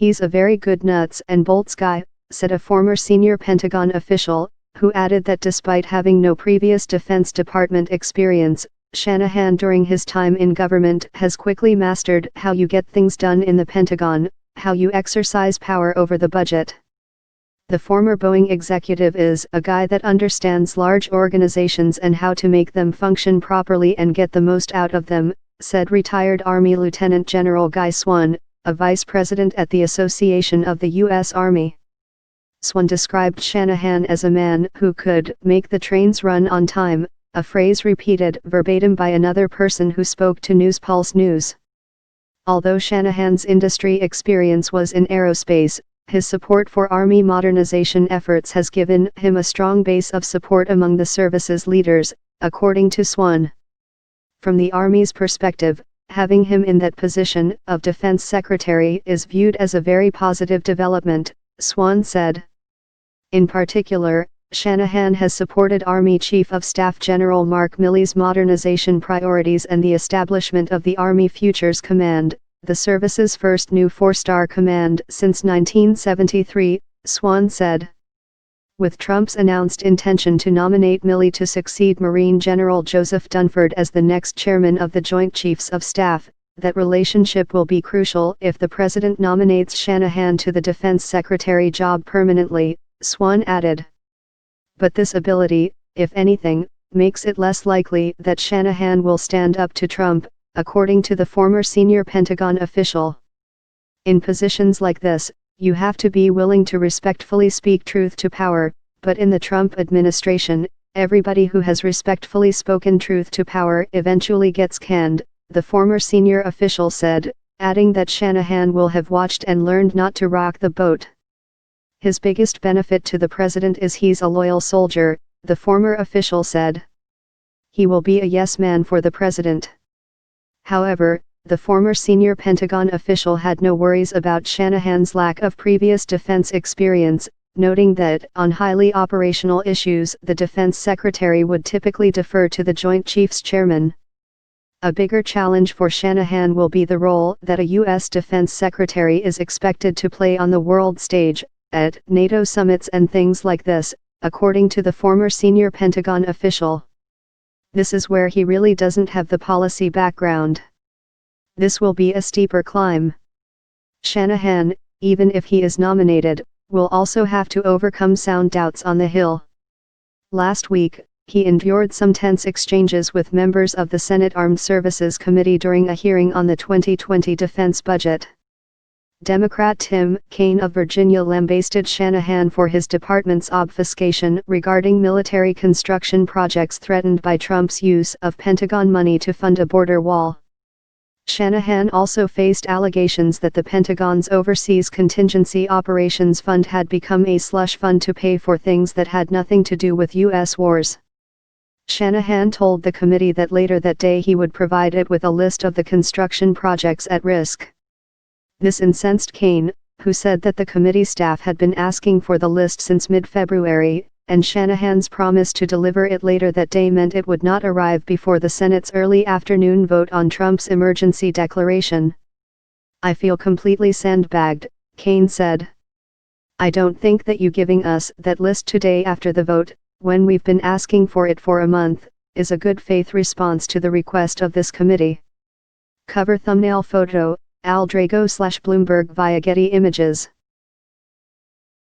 "He's a very good nuts and bolts guy," said a former senior Pentagon official, who added that despite having no previous Defense Department experience, Shanahan during his time in government has quickly mastered how you get things done in the Pentagon, how you exercise power over the budget. The former Boeing executive is a guy that understands large organizations and how to make them function properly and get the most out of them, said retired Army Lieutenant General Guy Swan, a vice president at the Association of the U.S. Army. Swan described Shanahan as a man who could make the trains run on time, a phrase repeated verbatim by another person who spoke to NewsPulse News. Although Shanahan's industry experience was in aerospace, his support for Army modernization efforts has given him a strong base of support among the service's leaders, according to Swan. From the Army's perspective, having him in that position of Defense Secretary is viewed as a very positive development, Swan said. In particular, Shanahan has supported Army Chief of Staff General Mark Milley's modernization priorities and the establishment of the Army Futures Command, the service's first new four-star command since 1973, Swan said. With Trump's announced intention to nominate Milley to succeed Marine General Joseph Dunford as the next chairman of the Joint Chiefs of Staff, that relationship will be crucial if the president nominates Shanahan to the Defense Secretary job permanently, Swan added. But this ability, if anything, makes it less likely that Shanahan will stand up to Trump, according to the former senior Pentagon official. In positions like this, you have to be willing to respectfully speak truth to power, but in the Trump administration, everybody who has respectfully spoken truth to power eventually gets canned, the former senior official said, adding that Shanahan will have watched and learned not to rock the boat. His biggest benefit to the president is he's a loyal soldier, the former official said. He will be a yes man for the president. However, the former senior Pentagon official had no worries about Shanahan's lack of previous defense experience, noting that on highly operational issues the defense secretary would typically defer to the Joint Chiefs chairman. A bigger challenge for Shanahan will be the role that a U.S. defense secretary is expected to play on the world stage, at NATO summits and things like this, according to the former senior Pentagon official. This is where he really doesn't have the policy background. This will be a steeper climb. Shanahan, even if he is nominated, will also have to overcome sound doubts on the Hill. Last week, he endured some tense exchanges with members of the Senate Armed Services Committee during a hearing on the 2020 defense budget. Democrat Tim Kaine of Virginia lambasted Shanahan for his department's obfuscation regarding military construction projects threatened by Trump's use of Pentagon money to fund a border wall. Shanahan also faced allegations that the Pentagon's Overseas Contingency Operations Fund had become a slush fund to pay for things that had nothing to do with U.S. wars. Shanahan told the committee that later that day he would provide it with a list of the construction projects at risk. This incensed Kaine, who said that the committee staff had been asking for the list since mid-February, and Shanahan's promise to deliver it later that day meant it would not arrive before the Senate's early afternoon vote on Trump's emergency declaration. "I feel completely sandbagged," Kaine said. "I don't think that you giving us that list today after the vote, when we've been asking for it for a month, is a good faith response to the request of this committee." Cover thumbnail photo, Al Drago / Bloomberg via Getty Images.